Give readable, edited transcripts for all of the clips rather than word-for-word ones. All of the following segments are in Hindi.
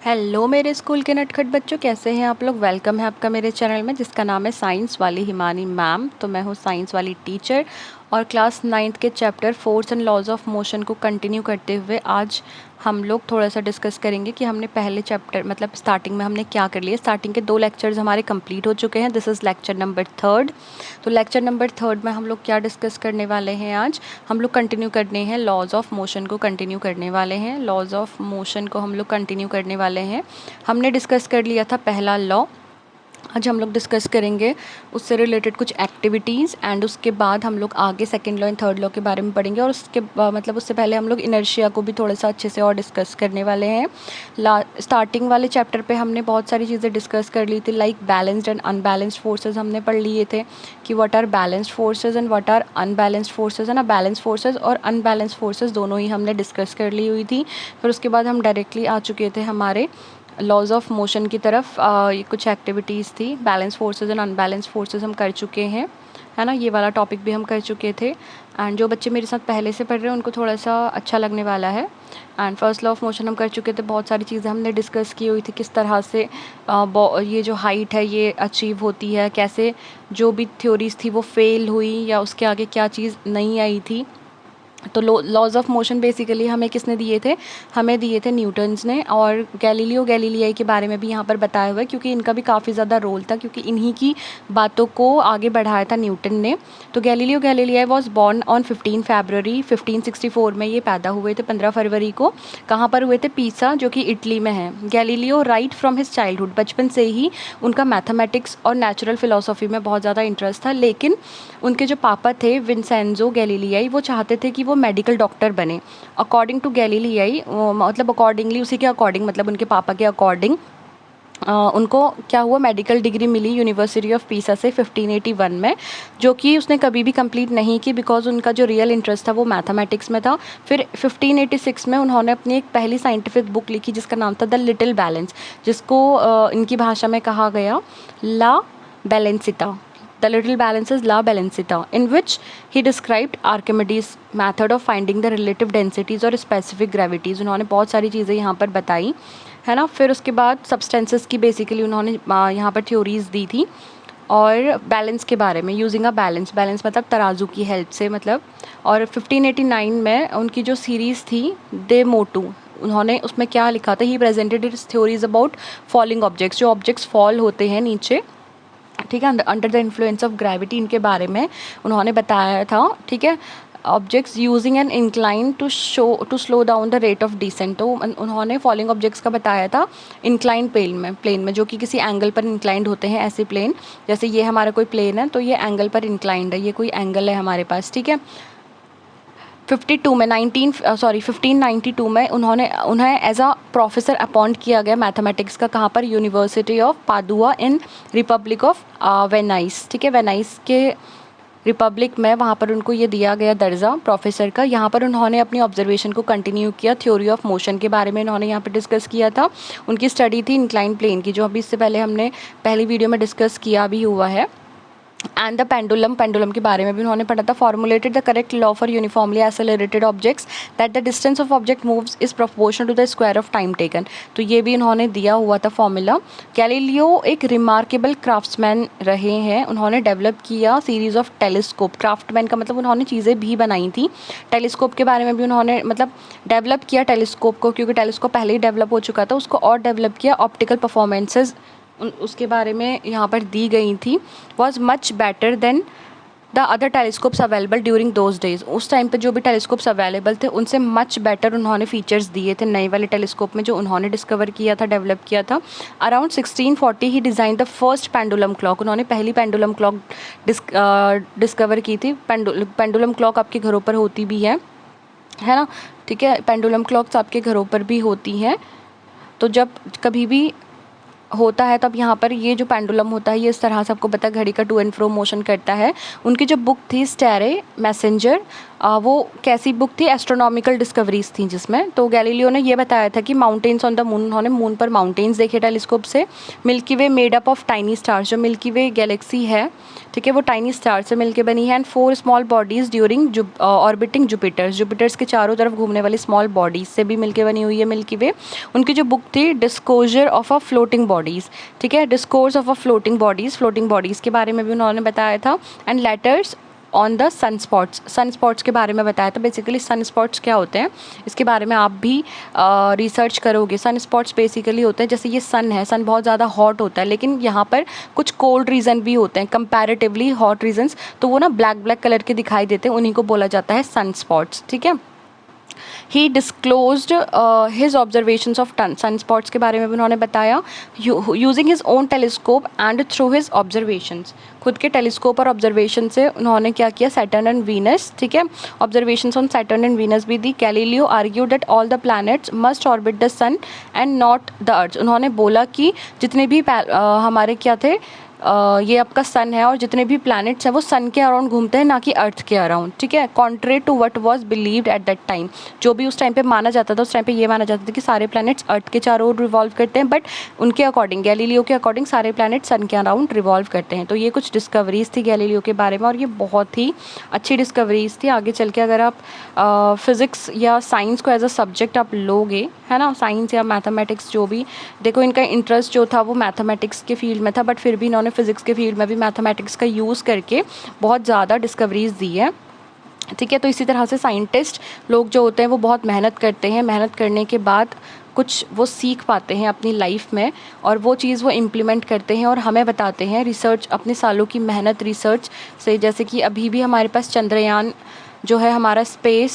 हेलो मेरे स्कूल के नटखट बच्चों, कैसे हैं आप लोग। वेलकम है आपका मेरे चैनल में जिसका नाम है साइंस वाली हिमानी मैम। तो मैं हूँ साइंस वाली टीचर और क्लास 9th के chapter force and laws of motion को कंटिन्यू करते हुए आज हम लोग थोड़ा सा डिस्कस करेंगे कि हमने पहले चैप्टर मतलब स्टार्टिंग में हमने क्या कर लिया। स्टार्टिंग के 2 लेक्चर्स हमारे कंप्लीट हो चुके हैं। This is lecture number 3rd। तो लेक्चर नंबर 3rd में हम लोग क्या डिस्कस करने वाले हैं। आज हम लोग कंटिन्यू करने हैं लॉज ऑफ मोशन को कंटिन्यू करने वाले हैं। लॉज ऑफ मोशन को हम लोग कंटिन्यू करने वाले हैं। हमने डिस्कस कर लिया था पहला लॉ। आज हम लोग डिस्कस करेंगे उससे रिलेटेड कुछ एक्टिविटीज़ एंड उसके बाद हम लोग आगे second law and third law के बारे में पढ़ेंगे। और उसके मतलब उससे पहले हम लोग इनर्शिया को भी थोड़ा सा अच्छे से और डिस्कस करने वाले हैं। स्टार्टिंग वाले चैप्टर पे हमने बहुत सारी चीज़ें डिस्कस कर ली थी, like balanced and unbalanced forces हमने पढ़ लिए थे कि what are balanced forces and what are unbalanced forces है ना। बैलेंस फोर्सेज और अनबैलेंस्ड फोर्सेज दोनों ही हमने डिस्कस कर ली हुई थी। फिर उसके बाद हम डायरेक्टली आ चुके थे हमारे लॉज ऑफ मोशन की तरफ। ये कुछ एक्टिविटीज़ थी, balance forces and unbalance forces हम कर चुके हैं, है ना। ये वाला टॉपिक भी हम कर चुके थे। एंड जो बच्चे मेरे साथ पहले से पढ़ रहे हैं उनको थोड़ा सा अच्छा लगने वाला है। And first law of motion हम कर चुके थे। बहुत सारी चीज़ें हमने डिस्कस की हुई थी, किस तरह से ये जो हाइट है ये अचीव होती है, कैसे जो भी थ्योरीज थी वो फेल हुई या उसके आगे क्या चीज़ नहीं आई थी। तो लॉज ऑफ मोशन बेसिकली हमें किसने दिए थे, हमें दिए थे न्यूटन्स ने। और गैलीलियो गैलीलियाई के बारे में भी यहाँ पर बताया हुआ है क्योंकि इनका भी काफ़ी ज़्यादा रोल था, क्योंकि इन्हीं की बातों को आगे बढ़ाया था न्यूटन ने। तो गैलीलियो गैलीलियाई वॉज बॉर्न ऑन 15 फरवरी 1564 में ये पैदा हुए थे, 15 फरवरी को। कहाँ पर हुए थे, पीसा, जो कि इटली में है। Galileo right from his childhood, बचपन से ही उनका मैथमेटिक्स और नेचुरल फिलोसॉफी में बहुत ज़्यादा इंटरेस्ट था। लेकिन उनके जो पापा थे विंसेंजो गैलीलियाई, वो चाहते थे कि वो मेडिकल डॉक्टर बने। अकॉर्डिंग टू गैलीलियाई, मतलब अकॉर्डिंगली, उसी के अकॉर्डिंग, मतलब उनके पापा के अकॉर्डिंग उनको क्या हुआ, मेडिकल डिग्री मिली यूनिवर्सिटी ऑफ पीसा से 1581 में, जो कि उसने कभी भी कंप्लीट नहीं की बिकॉज उनका जो रियल इंटरेस्ट था वो मैथमेटिक्स में था। फिर 1586 में उन्होंने अपनी एक पहली साइंटिफिक बुक लिखी जिसका नाम था द लिटिल बैलेंस, जिसको इनकी भाषा में कहा गया ला बैलेंसिटा। The little balance is La Balancita, in which he described Archimedes' method of finding the relative densities और specific gravities। उन्होंने बहुत सारी चीज़ें यहाँ पर बताई, है ना। फिर उसके बाद सब्सटेंसेस की बेसिकली उन्होंने यहाँ पर थ्योरीज दी थी। और बैलेंस के बारे में, यूजिंग अ बैलेंस, बैलेंस मतलब तराजू की हेल्प से, मतलब। और 1589 में उनकी जो सीरीज़ थी दे मोटू, उन्होंने उसमें क्या लिखा था, he presented its theories about falling objects, जो ऑब्जेक्ट्स फॉल होते हैं नीचे, ठीक है, under the influence of gravity, इनके बारे में उन्होंने बताया था, ठीक है। Objects using an incline to slow down the rate of descent, तो उन्होंने फॉलिंग ऑब्जेक्ट्स का बताया था इंक्लाइन प्लेन में जो कि किसी एंगल पर इंक्लाइंड होते हैं। ऐसे प्लेन, जैसे ये हमारा कोई प्लेन है तो ये एंगल पर इंक्लाइंड है, ये कोई एंगल है हमारे पास, ठीक है। 1592 में उन्हें एज अ प्रोफेसर अपॉइंट किया गया मैथमेटिक्स का। कहाँ पर, university of Padua in Republic of Venice, ठीक है, वेनाइस के रिपब्लिक में, वहाँ पर उनको ये दिया गया दर्जा प्रोफेसर का। यहाँ पर उन्होंने अपनी ऑब्जर्वेशन को कंटिन्यू किया। थ्योरी ऑफ मोशन के बारे में उन्होंने यहाँ पर डिस्कस किया था। उनकी स्टडी थी इंक्लाइन प्लेन की, जो अभी इससे पहले हमने पहली वीडियो में डिस्कस किया भी हुआ है। एंड द पेंडुलम के बारे में भी उन्होंने पढ़ा था। Formulated the correct law for uniformly accelerated objects that the distance of object moves is proportional to the square of time taken, तो ये भी उन्होंने दिया हुआ था फॉर्मूला। गैलीलियो एक रिमार्केबल क्राफ्ट्समैन रहे हैं। उन्होंने डेवलप किया सीरीज ऑफ टेलीस्कोप। क्राफ्टमैन का मतलब उन्होंने चीज़ें भी बनाई थी। टेलीस्कोप के बारे में भी उन्होंने मतलब डेवलप किया टेलीस्कोप को, क्योंकि टेलीस्कोप पहले ही डेवलप हो चुका था, उसको और डेवलप किया। ऑप्टिकल परफॉर्मेंसेज उसके बारे में यहाँ पर दी गई थी। Was much better than the other telescopes available during those days, उस टाइम पे जो भी टेलीस्कोप्स अवेलेबल थे उनसे मच बेटर उन्होंने फीचर्स दिए थे नए वाले टेलीस्कोप में जो उन्होंने डिस्कवर किया था, डेवलप किया था। Around 1640 he design the first pendulum clock, उन्होंने पहली पेंडुलम क्लॉक डिस्कवर की थी। पेंडुलम क्लॉक आपके घरों पर होती भी है ना, ठीक है। पेंडुलम क्लॉक्स आपके घरों पर भी होती हैं। तो जब कभी भी होता है तब यहाँ पर ये जो पेंडुलम होता है ये इस तरह से, आपको पता है, घड़ी का टू एंड फ्रो मोशन करता है। उनकी जो बुक थी स्टेरे मैसेंजर, वो कैसी बुक थी, एस्ट्रोनॉमिकल डिस्कवरीज थी जिसमें। तो गैलीलियो ने ये बताया था कि माउंटेन्स ऑन द मून, उन्होंने मून पर माउंटेन्स देखे टेलीस्कोप से। Milky way made up of tiny stars, जो मिल्की वे गैलेक्सी है, ठीक है, वो टाइनी स्टार से मिलकर बनी है। And 4 small bodies during orbiting Jupiter's, Jupiter's के चारों तरफ घूमने वाली स्मॉल बॉडीज से भी मिलकर बनी हुई है मिल्की वे। उनकी जो बुक थी discourse of a floating bodies, ठीक है, discourse of a floating bodies के बारे में भी उन्होंने बताया था। And letters on the sunspots के बारे में बताया था। बेसिकली सन स्पॉट्स क्या होते हैं इसके बारे में आप भी रिसर्च करोगे। सन स्पॉट्स बेसिकली होते हैं, जैसे ये सन है, सन बहुत ज़्यादा हॉट होता है, लेकिन यहाँ पर कुछ कोल्ड रीजन भी होते हैं, कंपैरेटिवली हॉट रीजन्स, तो वो ना ब्लैक ब्लैक कलर के दिखाई देते हैं, उन्हीं को बोला जाता है सन स्पॉट्स, ठीक है। He disclosed his observations of sunspots के बारे में भी उन्होंने बताया, using his own telescope and through his observations. खुद के टेलीस्कोप और ऑब्जर्वेशन से उन्होंने क्या किया, सैटर्न एंड वीनस, ठीक है, observations on Saturn and Venus भी दी। Galileo argue that all the planets must orbit the sun and not the earth. उन्होंने बोला कि जितने भी हमारे क्या थे, ये आपका सन है और जितने भी प्लैनेट्स हैं वो सन के अराउंड घूमते हैं, ना कि अर्थ के अराउंड, ठीक है। Contrary to what was believed at that time, जो भी उस टाइम पे माना जाता था, उस टाइम पे ये माना जाता था कि सारे प्लैनेट्स अर्थ के चारों ओर रिवॉल्व करते हैं, बट उनके अकॉर्डिंग, गैलीलियो के अकॉर्डिंग सारे प्लैनेट सन के अराउंड रिवॉल्व करते हैं। तो ये कुछ डिस्कवरीज थी गैलीलियो के बारे में, और ये बहुत ही अच्छी डिस्कवरीज थी। आगे चल के अगर आप फिज़िक्स या साइंस को एज अ सब्जेक्ट आप लोगे, है ना, साइंस या मैथमेटिक्स जो भी, देखो इनका इंटरेस्ट जो था वो मैथमेटिक्स के फील्ड में था, बट फिर भी इन्होंने फिज़िक्स के फील्ड में भी मैथमेटिक्स का यूज़ करके बहुत ज़्यादा डिस्कवरीज दी है, ठीक है। तो इसी तरह से साइंटिस्ट लोग जो होते हैं वो बहुत मेहनत करते हैं, मेहनत करने के बाद कुछ वो सीख पाते हैं अपनी लाइफ में, और वो चीज़ वो इम्प्लीमेंट करते हैं और हमें बताते हैं रिसर्च, अपने सालों की मेहनत रिसर्च से। जैसे कि अभी भी हमारे पास चंद्रयान जो है, हमारा स्पेस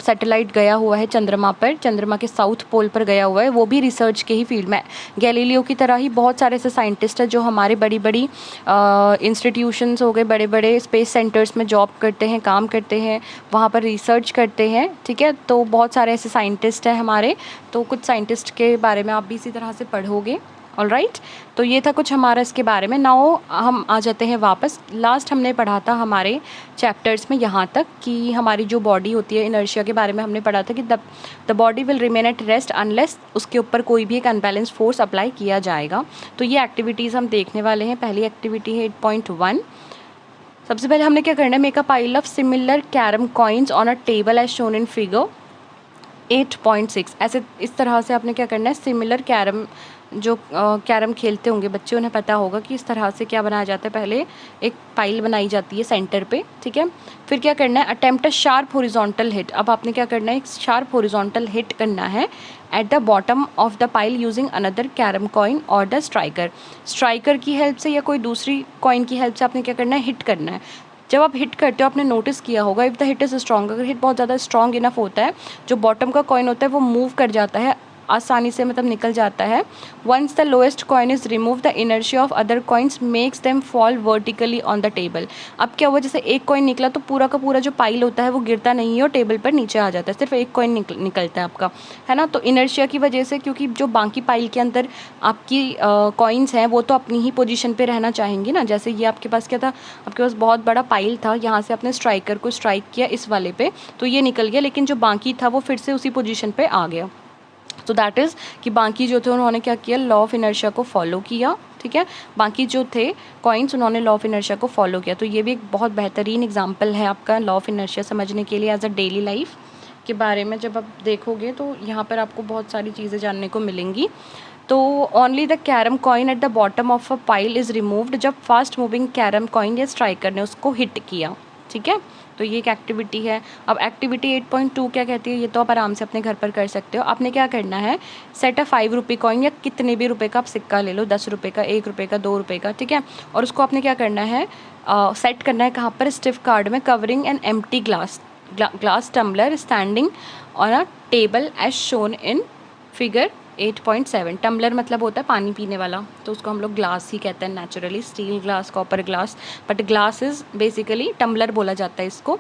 सैटेलाइट गया हुआ है चंद्रमा पर, चंद्रमा के साउथ पोल पर गया हुआ है, वो भी रिसर्च के ही फील्ड में। गैलीलियो की तरह ही बहुत सारे ऐसे साइंटिस्ट हैं जो हमारे बड़ी बड़ी इंस्टीट्यूशंस हो गए, बड़े बड़े स्पेस सेंटर्स में जॉब करते हैं, काम करते हैं, वहाँ पर रिसर्च करते हैं, ठीक है। तो बहुत सारे ऐसे साइंटिस्ट हैं हमारे, तो कुछ साइंटिस्ट के बारे में आप भी इसी तरह से पढ़ोगे, ऑलराइट। तो ये था कुछ हमारा इसके बारे में। नाउ हम आ जाते हैं वापस, लास्ट हमने पढ़ा था हमारे चैप्टर्स में यहाँ तक कि हमारी जो बॉडी होती है, इनर्शिया के बारे में हमने पढ़ा था कि the body will remain at rest unless उसके ऊपर कोई भी एक अनबैलेंस फोर्स अप्लाई किया जाएगा। तो ये एक्टिविटीज़ हम देखने वाले हैं। पहली एक्टिविटी है 8.1। सबसे पहले हमने क्या करना है, make a pile of similar carrom coins on a table as shown in figure 8.6। ऐसे इस तरह से आपने क्या करना है, सिमिलर कैरम, जो कैरम खेलते होंगे बच्चे उन्हें पता होगा कि इस तरह से क्या बनाया जाता है। पहले एक पाइल बनाई जाती है सेंटर पे, ठीक है। फिर क्या करना है, attempt a sharp horizontal hit. अब आपने क्या करना है, एक शार्प हॉरिजॉन्टल हिट करना है at the bottom of the pile using another carrom coin और द स्ट्राइकर की हेल्प से या कोई दूसरी कॉइन की हेल्प से आपने क्या करना है, हिट करना है। जब आप हिट करते हो, आपने नोटिस किया होगा, if the hit is strong, अगर हिट बहुत ज़्यादा स्ट्रॉन्ग इनफ होता है, जो बॉटम का कॉइन होता है वो मूव कर जाता है आसानी से, मतलब निकल जाता है। Once the lowest coin is remove, the inertia of other coins makes them fall vertically on the table. अब क्या हुआ, जैसे एक कॉइन निकला तो पूरा का पूरा जो पाइल होता है वो गिरता नहीं है और टेबल पर नीचे आ जाता है, सिर्फ एक कॉइन निकलता है आपका, है ना। तो इनर्शिया की वजह से, क्योंकि जो बाकी पाइल के अंदर आपकी कॉइन्स हैं वो तो अपनी ही पोजीशन पे रहना चाहेंगी ना। जैसे ये आपके पास क्या था, आपके पास बहुत बड़ा पाइल था, यहाँ से आपने स्ट्राइकर को स्ट्राइक किया इस वाले पे, तो ये निकल गया, लेकिन जो बाकी था वो फिर से उसी पोजीशन पे आ गया। तो दैट इज़ कि बाकी जो थे उन्होंने क्या किया, लॉ ऑफ इनर्शिया को फॉलो किया, ठीक है। बाकी जो थे कॉइन्स उन्होंने लॉ ऑफ इनर्शिया को फॉलो किया। तो ये भी एक बहुत बेहतरीन एग्जांपल है आपका लॉ ऑफ इनर्शिया समझने के लिए एज अ डेली लाइफ के बारे में। जब आप देखोगे तो यहाँ पर आपको बहुत सारी चीज़ें जानने को मिलेंगी। तो only the carrom coin at the bottom of a pile is removed, जब फास्ट मूविंग कैरम कॉइन या स्ट्राइकर ने उसको हिट किया, ठीक है। तो ये एक एक्टिविटी है। अब एक्टिविटी 8.2 क्या कहती है, ये तो आप आराम से अपने घर पर कर सकते हो। आपने क्या करना है, सेट अ 5 रुपये कॉइन, या कितने भी रुपए का आप सिक्का ले लो, 10 रुपये का, 1 रुपये का, 2 रुपये का, ठीक है। और उसको आपने क्या करना है, सेट करना है कहाँ पर, स्टिफ कार्ड में, covering an empty glass tumbler standing on a table as shown in figure 8.7। Tumbler मतलब होता है पानी पीने वाला, तो उसको हम लोग ग्लास ही कहते हैं naturally, steel glass, copper glass, but glass is basically tumbler बोला जाता है इसको,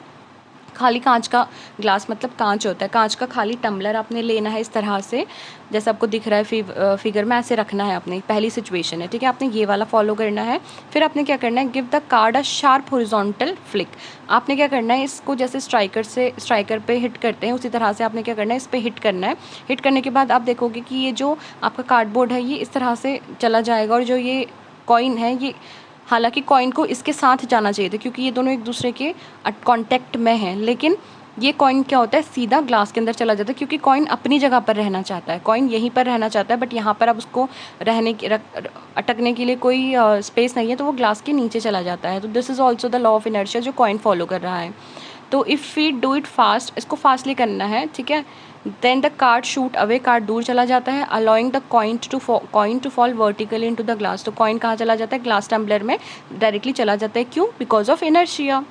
खाली कांच का ग्लास, मतलब कांच होता है, कांच का खाली टम्बलर आपने लेना है इस तरह से, जैसे आपको दिख रहा है फिगर में, ऐसे रखना है आपने। पहली सिचुएशन है, ठीक है, आपने ये वाला फॉलो करना है। फिर आपने क्या करना है, give the card a sharp horizontal flick. आपने क्या करना है, इसको जैसे स्ट्राइकर पे हिट करते हैं उसी तरह से आपने क्या करना है, इस पर हिट करना है। हिट करने के बाद आप देखोगे कि ये जो आपका कार्डबोर्ड है ये इस तरह से चला जाएगा, और जो ये कॉइन है ये, हालांकि कॉइन को इसके साथ जाना चाहिए था क्योंकि ये दोनों एक दूसरे के कांटेक्ट में हैं, लेकिन ये कॉइन क्या होता है, सीधा ग्लास के अंदर चला जाता है, क्योंकि कॉइन अपनी जगह पर रहना चाहता है, कॉइन यहीं पर रहना चाहता है, बट यहाँ पर अब उसको रहने की अटकने के लिए कोई स्पेस नहीं है, तो वो ग्लास के नीचे चला जाता है। तो this is also the law of inertia जो कॉइन फॉलो कर रहा है। तो if we do it fast, इसको फास्टली करना है, ठीक है, then the card shoot away, card दूर चला जाता है, allowing the coin to fall vertically into the glass. तो कॉइन कहाँ चला जाता है, ग्लास टम्बलर में डायरेक्टली चला जाता है। क्यों? Because of inertia.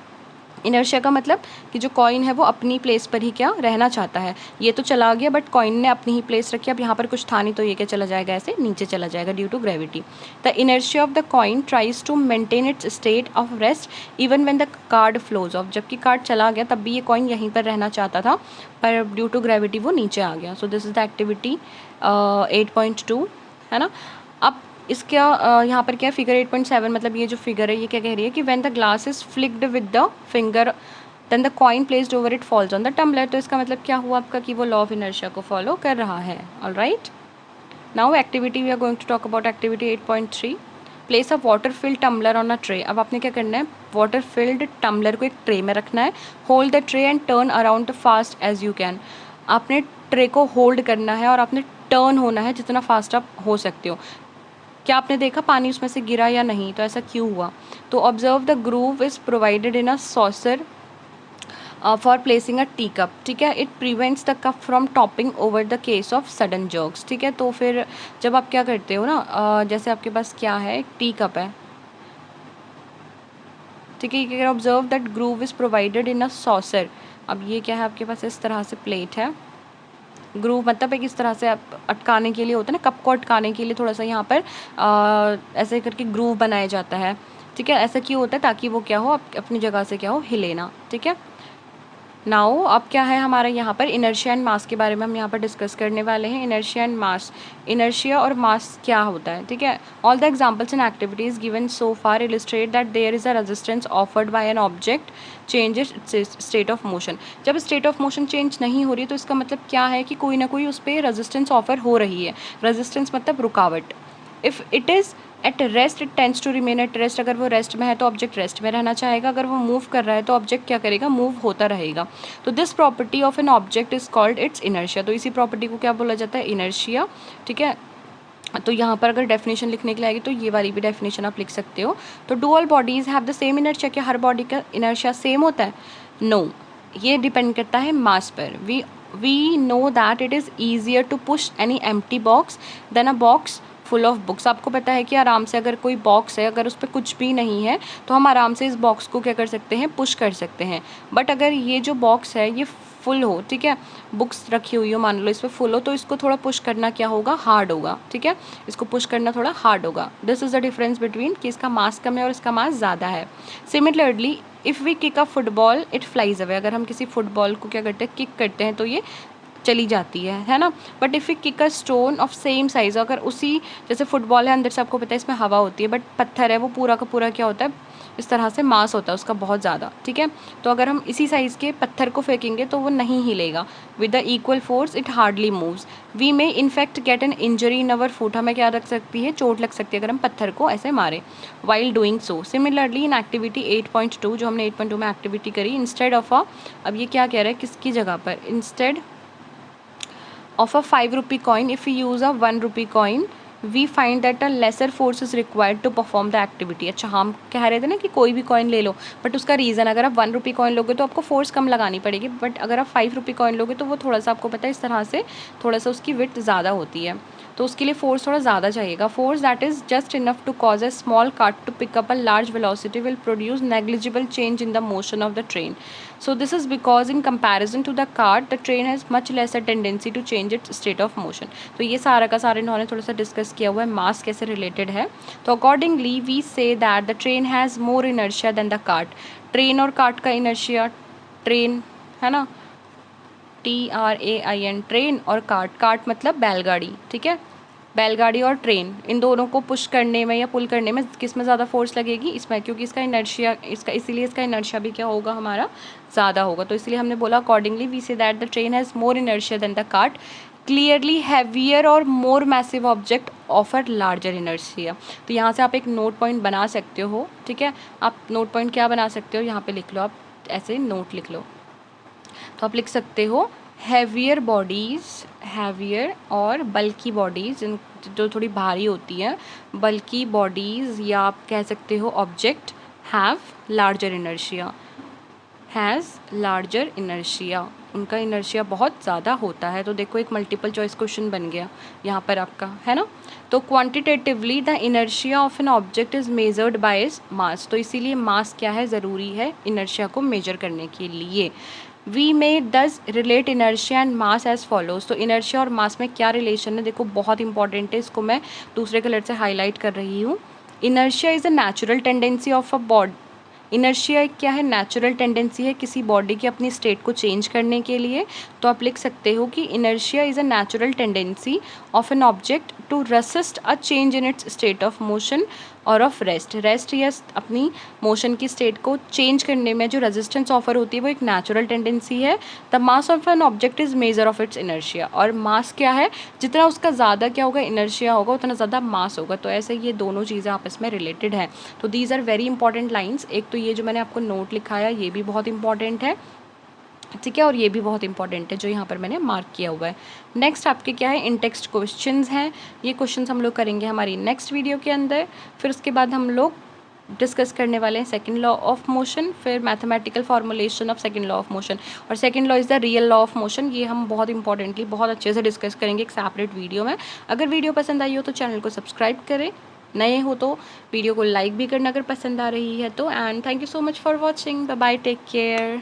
इनर्शिया का मतलब कि जो कॉइन है वो अपनी प्लेस पर ही क्या रहना चाहता है। ये तो चला गया बट कॉइन ने अपनी ही प्लेस रखी, अब यहाँ पर कुछ था नहीं तो ये क्या चला जाएगा, ऐसे नीचे चला जाएगा due to gravity. The inertia of the coin tries to maintain its state of rest even when the card flows off. जबकि कार्ड चला गया तब भी ये कॉइन यहीं पर रहना चाहता था, पर ड्यू टू ग्रेविटी वो नीचे आ गया। So this is the activity 8.2, है ना। अब इसका यहाँ पर क्या है, फिगर 8.7, मतलब ये जो फिगर है ये क्या कह रही है कि when the glass is flicked with the finger then the coin placed over it falls on the tumbler. तो इसका मतलब क्या हुआ आपका कि वो लॉ ऑफ इनर्शिया को फॉलो कर रहा है। Alright, now activity we are going to talk about activity 8.3, place a water filled tumbler on a tray. अब आपने क्या करना है, वाटर फिल्ड टम्बलर को एक ट्रे में रखना है, hold the tray and turn around fast as you can. आपने ट्रे को होल्ड करना है और आपने टर्न होना है जितना फास्ट आप हो सकते हो। क्या आपने देखा पानी उसमें से गिरा या नहीं, तो ऐसा क्यों हुआ? तो observe the groove is provided in a saucer for placing a tea cup, ठीक है, it prevents the cup from topping over the case of sudden jerks, ठीक है। तो फिर जब आप क्या करते हो ना, जैसे आपके पास क्या है, एक टी कप है, ठीक है, observe that groove is provided in a saucer. अब ये क्या है आपके पास, इस तरह से प्लेट है, ग्रूव मतलब एक इस तरह से अटकाने के लिए होता है ना, कप को अटकाने के लिए थोड़ा सा यहाँ पर ऐसे करके ग्रूव बनाया जाता है, ठीक है। ऐसा क्यों होता है, ताकि वो क्या हो, अपनी जगह से क्या हो, हिले ना, ठीक है। नाउ अब क्या है हमारा यहाँ पर, इनर्शिया एंड मास के बारे में हम यहाँ पर डिस्कस करने वाले हैं। इनर्शिया एंड मास, इनर्शिया और मास क्या होता है, ठीक है। All the examples and activities given so far illustrate that there is a resistance offered by an object changes state of motion. जब स्टेट ऑफ मोशन चेंज नहीं हो रही तो इसका मतलब क्या है कि कोई ना कोई उस पर रेजिस्टेंस ऑफर हो रही है। रेजिस्टेंस मतलब रुकावट। If it is at rest it tends to remain at rest. अगर वो रेस्ट में है तो ऑब्जेक्ट रेस्ट में रहना चाहेगा, अगर वो मूव कर रहा है तो ऑब्जेक्ट क्या करेगा, मूव होता रहेगा। तो this property of an object is called its inertia. तो इसी प्रॉपर्टी को क्या बोला जाता है, इनर्शिया, ठीक है। तो यहाँ पर अगर डेफिनेशन लिखने के लिए आएगी तो ये वाली भी डेफिनेशन आप लिख सकते हो। तो do all bodies have the same inertia, क्या हर बॉडी का इनर्शिया सेम होता है? नो, ये डिपेंड करता है मास पर। We know that it is easier to push any empty box than a box full of books. आपको पता है कि आराम से अगर कोई बॉक्स है, अगर उस पर कुछ भी नहीं है तो हम आराम से इस बॉक्स को क्या कर सकते हैं, पुश कर सकते हैं। बट अगर ये जो बॉक्स है ये फुल हो, ठीक है, बुक्स रखी हुई हो, मान लो इस पर फुल हो, तो इसको थोड़ा पुश करना क्या होगा, हार्ड होगा, ठीक है, इसको पुश करना थोड़ा हार्ड होगा। This is the difference between कि इसका मास कम है और इसका मास ज़्यादा है। Similarly if we kick a football it flies away. अगर हम किसी फुटबॉल को क्या करते हैं, किक करते हैं तो ये चली जाती है ना। But if we kick a stone of same size, अगर उसी जैसे फुटबॉल है, अंदर से आपको पता है इसमें हवा होती है, बट पत्थर है वो पूरा का पूरा क्या होता है, इस तरह से मास होता है उसका बहुत ज़्यादा, ठीक है। तो अगर हम इसी साइज़ के पत्थर को फेंकेंगे तो वो नहीं हिलेगा, with the equal force it hardly moves. We may in fact get an injury in our foot, हमें क्या रख सकती है, चोट लग सकती है अगर हम पत्थर को ऐसे मारें while doing so. Similarly in activity 8.2 जो हमने 8.2 में एक्टिविटी करी, इंस्टेड ऑफ अ, अब ये क्या कह रहा है, किसकी जगह पर, instead of a 5 rupee coin, if we use a 1 rupee coin we find that a lesser force is required to perform the activity। अच्छा, हम कह रहे थे ना कि कोई भी कॉइन ले लो, बट उसका रीज़न, अगर आप 1 रुपी कॉइन लोगे तो आपको फोर्स कम लगानी पड़ेगी, बट अगर आप 5 रुपी कॉइन लोगे तो वो थोड़ा सा आपको पता है इस तरह से थोड़ा सा उसकी विड्थ ज़्यादा होती है, तो उसके लिए फोर्स थोड़ा ज़्यादा चाहिएगा। Force that is just enough to cause a small cart to pick up a large velocity will produce negligible change in the motion of the train. So this is because in comparison to the cart, the train has much lesser tendency to change its state of motion। तो ये सारा का सारा इन्होंने थोड़ा सा डिस्कस किया हुआ है, मास कैसे रिलेटेड है। तो accordingly we say that the train has more inertia than the cart. Train और कार्ट का इनर्शिया, ट्रेन है ना, TRAIN ट्रेन, और कार्ट, कार्ट मतलब बैलगाड़ी, ठीक है। बैलगाड़ी और ट्रेन, इन दोनों को पुश करने में या पुल करने में किस में ज़्यादा फोर्स लगेगी, इसमें, क्योंकि इसका इनर्शिया, इसका इसीलिए इसका इनर्शिया भी क्या होगा हमारा, ज़्यादा होगा। तो इसलिए हमने बोला accordingly we say that the train has more inertia than the cart, clearly heavier और more massive object offer larger inertia. तो यहाँ से आप एक नोट पॉइंट बना सकते हो, ठीक है। आप नोट पॉइंट क्या बना सकते हो, यहाँ पे लिख लो, आप ऐसे नोट लिख लो। तो आप लिख सकते हो हैवियर बॉडीज़, हैवियर और बल्कि बॉडीज़, जो थोड़ी भारी होती हैं, बल्कि बॉडीज़, या आप कह सकते हो object, have larger inertia, has larger inertia, उनका इनर्शिया बहुत ज़्यादा होता है। तो देखो एक मल्टीपल चॉइस क्वेश्चन बन गया यहाँ पर आपका, है ना। तो quantitatively the inertia of an object is measured by its mass, तो इसीलिए मास क्या है, ज़रूरी है इनर्शिया को मेजर करने के लिए। We may thus relate inertia and mass as follows, तो इनर्शिया और मास में क्या रिलेशन है, देखो बहुत इंपॉर्टेंट है, इसको मैं दूसरे कलर से हाईलाइट कर रही हूँ। Inertia is a natural tendency of a body, inertia एक क्या है, नेचुरल टेंडेंसी है किसी बॉडी की अपनी स्टेट को चेंज करने के लिए। तो आप लिख सकते हो कि inertia is a natural tendency of an object to resist a change in its state of motion और ऑफ रेस्ट, रेस्ट या अपनी मोशन की स्टेट को चेंज करने में जो रेजिस्टेंस ऑफर होती है वो एक नेचुरल टेंडेंसी है। The mass of an object is measure of its inertia, और मास क्या है, जितना उसका ज़्यादा क्या होगा, इनर्शिया होगा, उतना ज़्यादा मास होगा। तो ऐसे ये दोनों चीज़ें आपस में रिलेटेड हैं। तो these are very important lines. एक तो ये जो मैंने आपको नोट लिखाया ये भी बहुत इंपॉर्टेंट है, ठीक है, और ये भी बहुत इंपॉर्टेंट है जो यहाँ पर मैंने मार्क किया हुआ है। नेक्स्ट आपके क्या है, इन टेक्स्ट क्वेश्चंस हैं, ये क्वेश्चंस हम लोग करेंगे हमारी नेक्स्ट वीडियो के अंदर। फिर उसके बाद हम लोग डिस्कस करने वाले हैं सेकंड लॉ ऑफ मोशन, फिर mathematical formulation of second law of motion, और second law is the real law of motion. ये हम बहुत इंपॉर्टेंटली बहुत अच्छे से डिस्कस करेंगे एक सेपरेट वीडियो में। अगर वीडियो पसंद आई हो तो चैनल को सब्सक्राइब करें, नए हो तो वीडियो को लाइक भी करना अगर पसंद आ रही है तो। And thank you so much for watching, bye bye, take care.